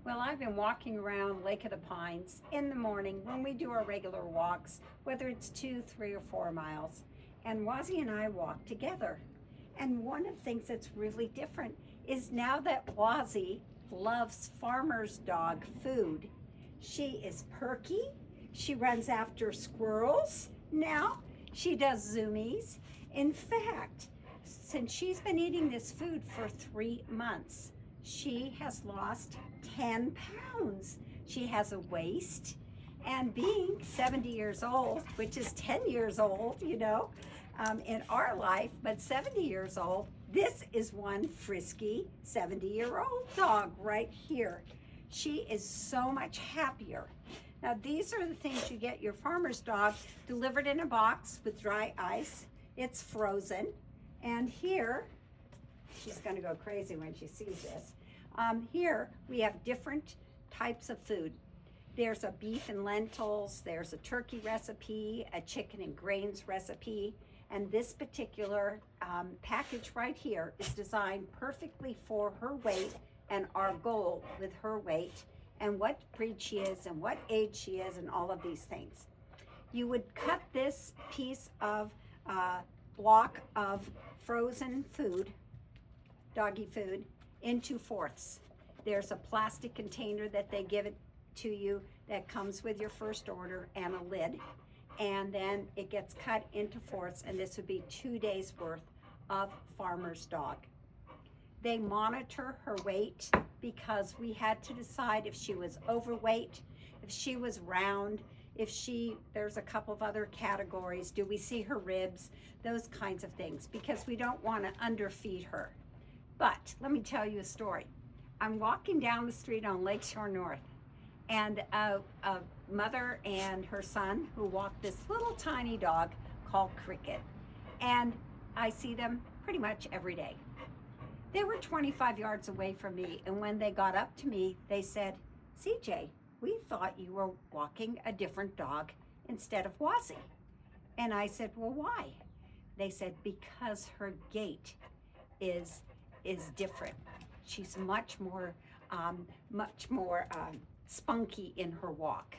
Well, I've been walking around Lake of the Pines in the morning when we do our regular walks, whether it's 2, 3, or 4 miles. And Wazi and I walk together. And one of the things that's really different is now that Wazi loves farmer's dog food, she is perky. She runs after squirrels now. She does zoomies. In fact, since she's been eating this food for 3 months, she has lost 10 pounds. She has a waist, and being 70 years old, which is 10 years old, in our life, but 70 years old, this is one frisky 70-year-old dog right here. She is so much happier. Now, these are the things you get your farmer's dog delivered in a box with dry ice. It's frozen. And here, she's going to go crazy when she sees this. Here we have different types of food. There's a beef and lentils, there's a turkey recipe, a chicken and grains recipe, and this particular package right here is designed perfectly for her weight and our goal with her weight and what breed she is and what age she is and all of these things. You would cut this piece of block of frozen food, doggy food, into fourths. There's a plastic container that they give it to you that comes with your first order and a lid, and then it gets cut into fourths, and this would be 2 days worth of farmer's dog. They monitor her weight because we had to decide if she was overweight, if she was round, there's a couple of other categories. Do we see her ribs? Those kinds of things, because we don't want to underfeed her. But let me tell you a story. I'm walking down the street on Lakeshore North, and a mother and her son who walk this little tiny dog called Cricket. And I see them pretty much every day. They were 25 yards away from me, and when they got up to me, they said, "CJ, we thought you were walking a different dog instead of Wazi." And I said, "Well, why?" They said, "Because her gait is different. She's much more spunky in her walk."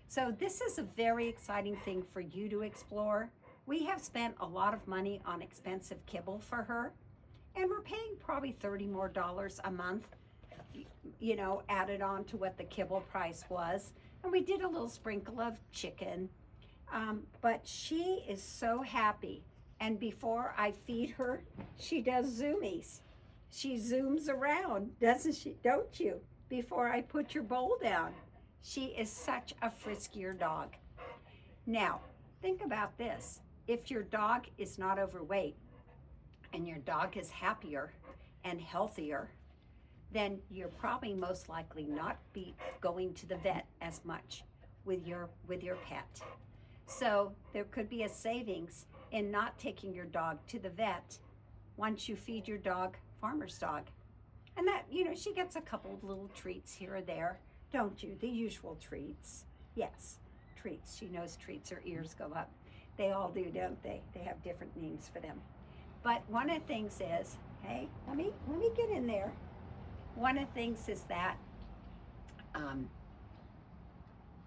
So this is a very exciting thing for you to explore. We have spent a lot of money on expensive kibble for her, and we're paying probably $30 more a month, added on to what the kibble price was. And we did a little sprinkle of chicken, but she is so happy. And before I feed her, she does zoomies. She zooms around, doesn't she? Don't you? Before I put your bowl down. She is such a friskier dog. Now, think about this. If your dog is not overweight and your dog is happier and healthier, then you're probably most likely not be going to the vet as much with your pet. So there could be a savings in not taking your dog to the vet once you feed your dog farmer's dog. And that, she gets a couple of little treats here or there, don't you? The usual treats. Yes, treats. She knows treats, her ears go up. They all do, don't they? They have different names for them. But one of the things is, hey, let me get in there. One of the things is that,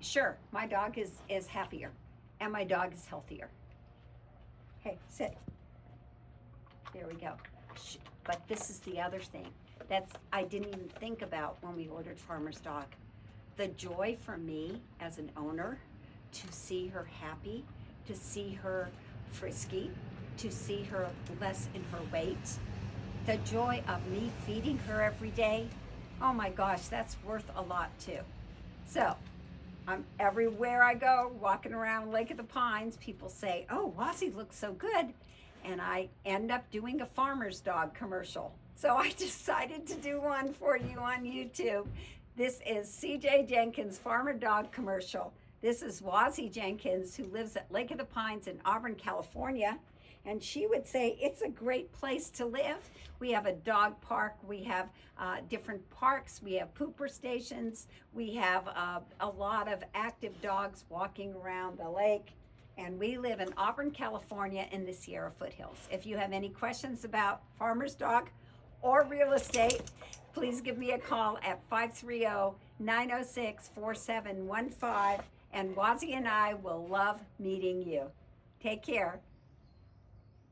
sure, my dog is happier and my dog is healthier. Hey, sit. There we go. But this is the other thing I didn't even think about when we ordered farmer's dog. The joy for me as an owner to see her happy, to see her frisky, to see her less in her weight, the joy of me feeding her every day, oh my gosh, that's worth a lot too. So I'm everywhere I go, walking around Lake of the Pines, people say, "Oh, Wazi looks so good." And I end up doing a farmer's dog commercial. So I decided to do one for you on YouTube. This is CJ Jenkins' farmer dog commercial. This is Wazi Jenkins, who lives at Lake of the Pines in Auburn, California. And she would say it's a great place to live. We have a dog park. We have different parks. We have pooper stations. We have a lot of active dogs walking around the lake. And we live in Auburn, California in the Sierra foothills. If you have any questions about farmer's dog or real estate, please give me a call at 530-906-4715, and Wazi and I will love meeting you. Take care.